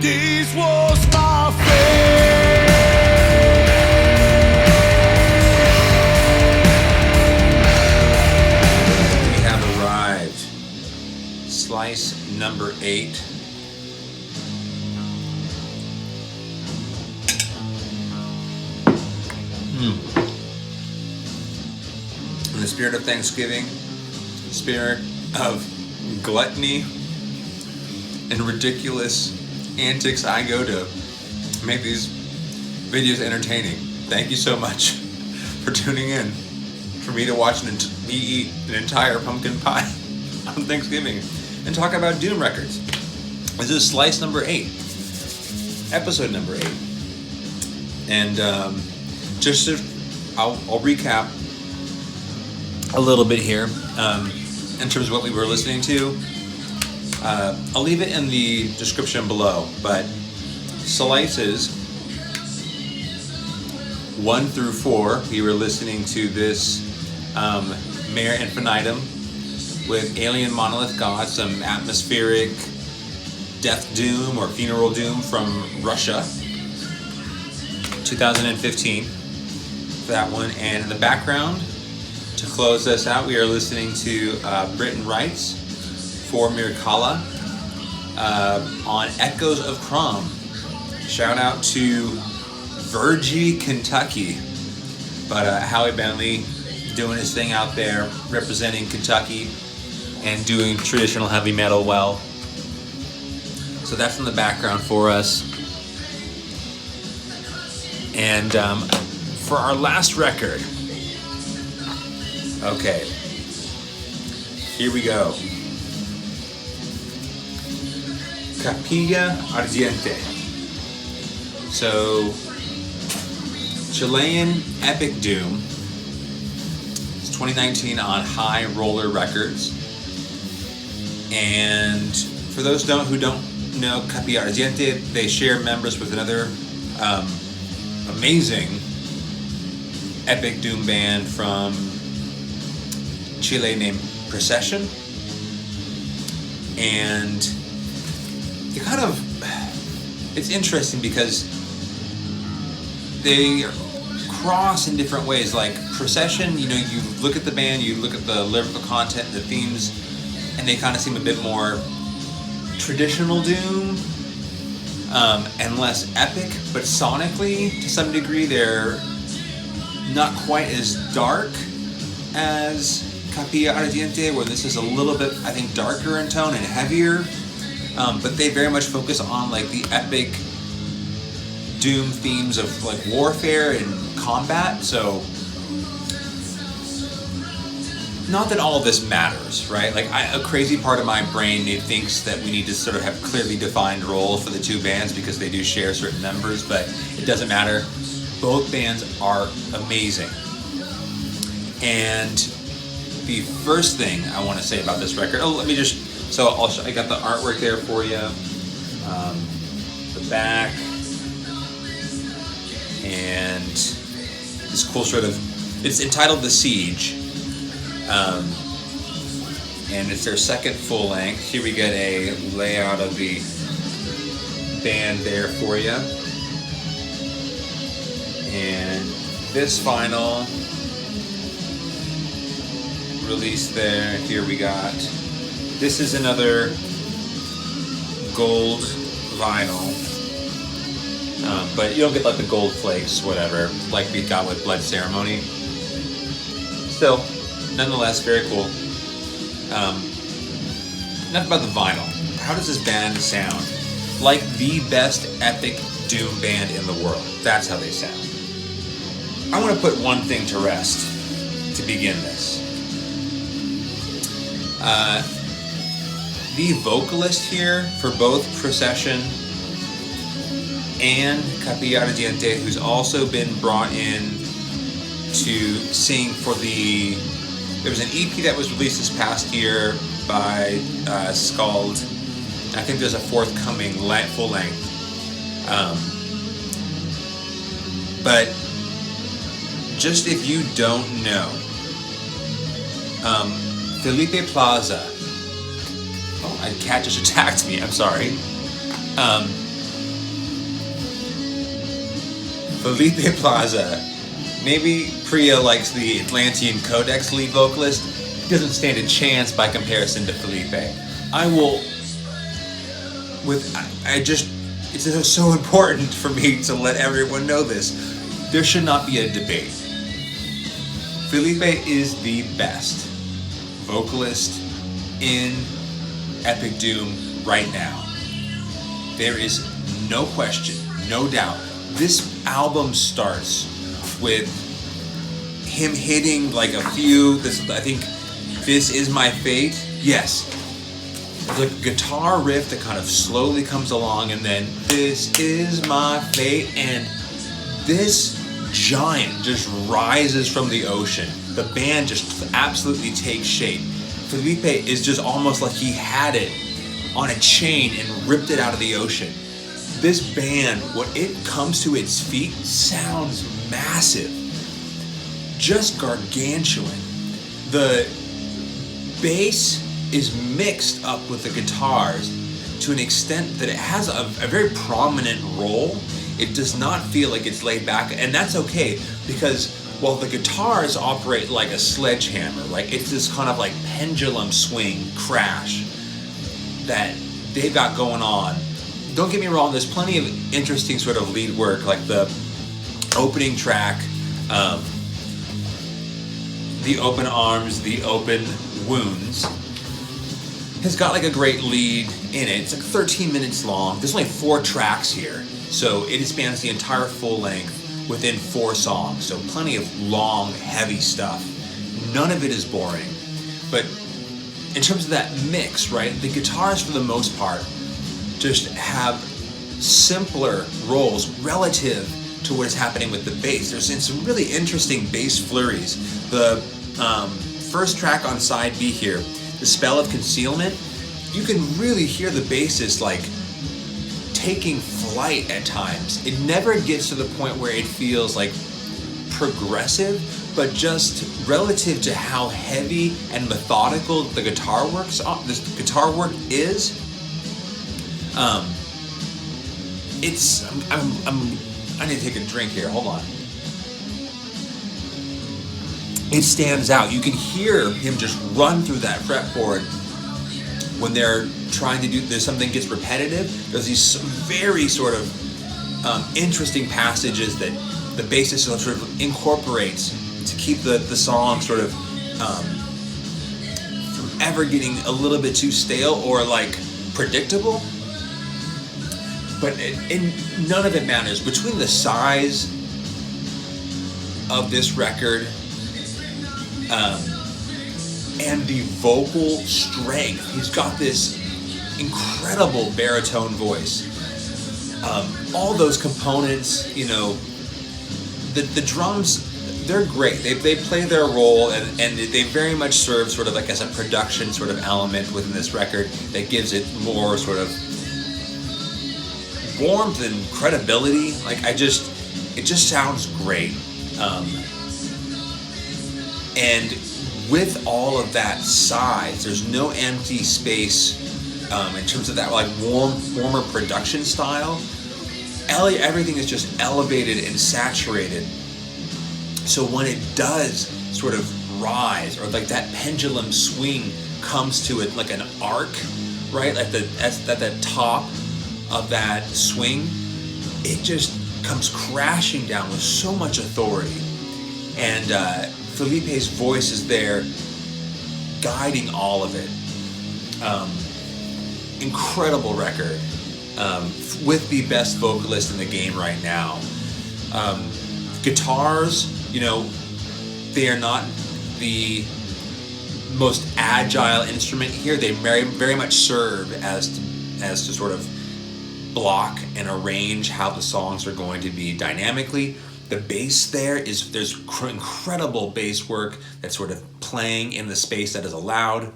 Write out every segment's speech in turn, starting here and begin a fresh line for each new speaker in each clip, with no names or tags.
This was my fate.
We have arrived. Slice number 8. In the spirit of Thanksgiving, spirit of gluttony and ridiculous antics, I go to make these videos entertaining. Thank you so much for tuning in for me to watch me eat an entire pumpkin pie on Thanksgiving and talk about Doom records. This is slice number 8, episode number 8, and I'll recap a little bit here in terms of what we were listening to. I'll leave it in the description below, but slices 1 through 4, we were listening to this Mare Infinitum with Alien Monolith God, some atmospheric death doom or funeral doom from Russia, 2015, for that one. And in the background, to close us out, we are listening to Britain Wrights for Mirkala on Echoes of Crom. Shout out to Virgie, Kentucky. But Howie Bentley doing his thing out there, representing Kentucky and doing traditional heavy metal well. So that's in the background for us. And for our last record, okay, here we go. Capilla Ardiente. So, Chilean epic doom. It's 2019 on High Roller Records. And for those who don't know Capilla Ardiente, they share members with another amazing epic doom band from Chile named Procession. And it's interesting because they cross in different ways. Like Procession, you look at the band, you look at the lyrical content, the themes, and they kind of seem a bit more traditional doom and less epic, but sonically, to some degree, they're not quite as dark as Capilla Ardiente, where this is a little bit, I think, darker in tone and heavier. But they very much focus on like the epic doom themes of like warfare and combat. So not that all of this matters, right? Like a crazy part of my brain thinks that we need to sort of have clearly defined roles for the two bands because they do share certain members, but it doesn't matter. Both bands are amazing. And the first thing I want to say about this record, I got the artwork there for you, the back, and this cool it's entitled The Siege, and it's their second full length. Here we get a layout of the band there for you, and this final release there, here we got, this is another gold vinyl, but you don't get like the gold flakes, whatever, like we got with Blood Ceremony. Still, nonetheless, very cool. Enough about the vinyl. How does this band sound? Like the best epic doom band in the world. That's how they sound. I want to put one thing to rest to begin this. The vocalist here for both Procession and Capilla Ardiente, who's also been brought in to sing for there was an EP that was released this past year by Skald. I think there's a forthcoming full length. But just if you don't know, Felipe Plaza. Oh, a cat just attacked me. I'm sorry. Felipe Plaza. Maybe Priya likes the Atlantean Codex lead vocalist. He doesn't stand a chance by comparison to Felipe. It's so important for me to let everyone know this. There should not be a debate. Felipe is the best vocalist in Epic Doom right now. There is no question, no doubt. This album starts with him hitting like a few. I think This Is My Fate. Yes. There's a guitar riff that kind of slowly comes along, and then This Is My Fate, and this giant just rises from the ocean. The band just absolutely takes shape. Felipe is just almost like he had it on a chain and ripped it out of the ocean. This band, when it comes to its feet, sounds massive. Just gargantuan. The bass is mixed up with the guitars to an extent that it has a very prominent role. It does not feel like it's laid back, and that's okay, because while the guitars operate like a sledgehammer, like it's this kind of like pendulum swing crash that they've got going on. Don't get me wrong, there's plenty of interesting sort of lead work, like the opening track, The Open Arms, The Open Wounds, has got like a great lead in it. It's like 13 minutes long. There's only 4 tracks here, so it spans the entire full length within 4 songs, so plenty of long, heavy stuff. None of it is boring. But in terms of that mix, right, the guitars for the most part just have simpler roles relative to what is happening with the bass. There's some really interesting bass flurries. The first track on side B here, The Spell of Concealment, you can really hear the bassist like taking flight at times. It never gets to the point where it feels like progressive, but just relative to how heavy and methodical the guitar work is. I need to take a drink here. Hold on. It stands out. You can hear him just run through that fretboard when they're trying to do this. Something gets repetitive. There's these very sort of interesting passages that the bassist sort of incorporates to keep the song sort of from ever getting a little bit too stale or like predictable. But none of it matters. Between the size of this record and the vocal strength, he's got this incredible baritone voice. All those components, you know, the drums, they're great. They play their role, and they very much serve sort of like as a production sort of element within this record that gives it more sort of warmth and credibility. Like it just sounds great. And with all of that size, there's no empty space in terms of that like warmer production style. Everything is just elevated and saturated. So when it does sort of rise, or like that pendulum swing comes to it like an arc, right? At the top of that swing, it just comes crashing down with so much authority. And Felipe's voice is there guiding all of it. Incredible record. With the best vocalist in the game right now. Guitars, you know, they are not the most agile instrument here. They very, very much serve as to sort of block and arrange how the songs are going to be dynamically. The bass there's incredible bass work that's sort of playing in the space that is allowed,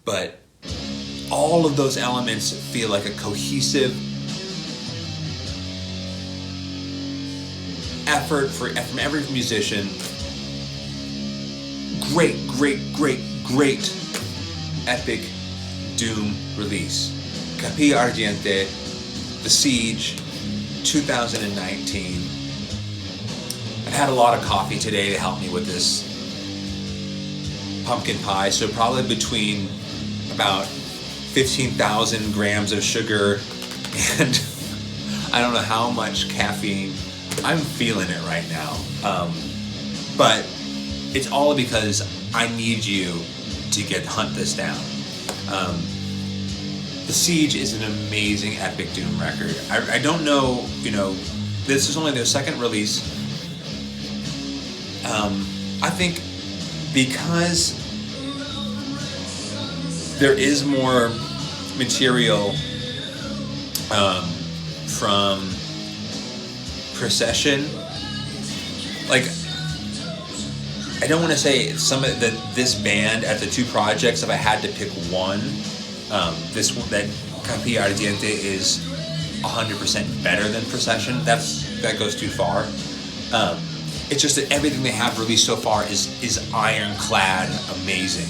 but all of those elements feel like a cohesive effort from every musician. Great Epic Doom release. Capilla Ardiente, The Siege, 2019. had a lot of coffee today to help me with this pumpkin pie, so probably between about 15,000 grams of sugar and I don't know how much caffeine. I'm feeling it right now. But it's all because I need you to hunt this down. The Siege is an amazing epic Doom record. I don't know, this is only their second release. I think because there is more material from Procession, like, I don't want to say this band at the two projects, if I had to pick one, this one, that Capilla Ardiente is 100% better than Procession. That goes too far. It's just that everything they have released so far is ironclad, amazing,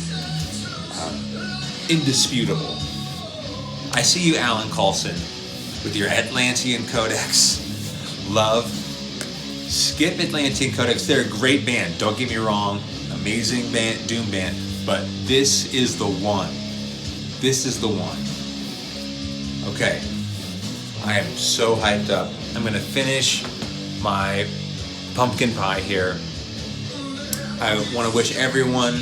indisputable. I see you, Alan Coulson, with your Atlantean Codex. Love. Skip Atlantean Codex. They're a great band. Don't get me wrong. Amazing band, Doom band. But this is the one. This is the one. Okay. I am so hyped up. I'm going to finish my pumpkin pie here. I want to wish everyone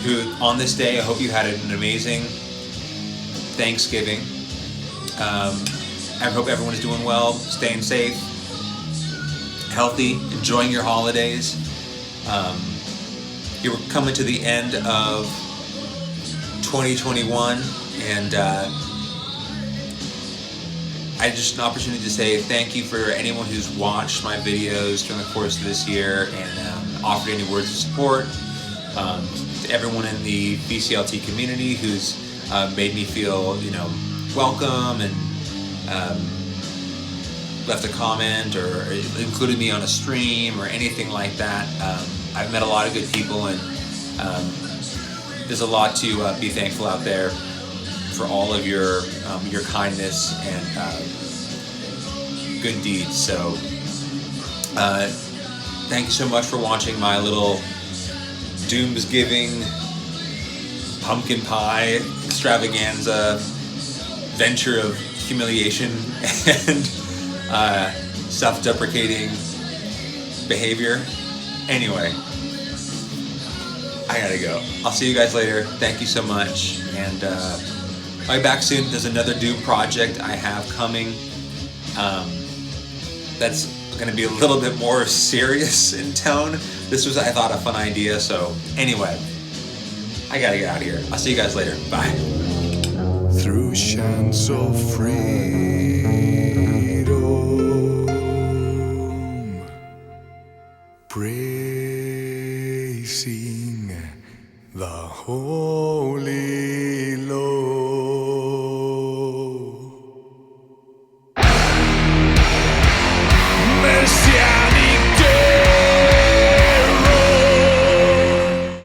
who, on this day, I hope you had an amazing Thanksgiving. I hope everyone is doing well, staying safe, healthy, enjoying your holidays. You're coming to the end of 2021, and I just an opportunity to say thank you for anyone who's watched my videos during the course of this year and offered any words of support. To everyone in the BCLT community who's made me feel, welcome and left a comment or included me on a stream or anything like that. I've met a lot of good people, and there's a lot to be thankful out there for all of your kindness and good deeds. So thank you so much for watching my little Doomsgiving pumpkin pie extravaganza venture of humiliation and self-deprecating behavior. Anyway, I gotta go. I'll see you guys later. Thank you so much, and I'll be back soon. There's another Doom project I have coming. That's going to be a little bit more serious in tone. This was, I thought, a fun idea. So anyway, I gotta get out of here. I'll see you guys later. Bye.
Through chants of freedom, praising the Holy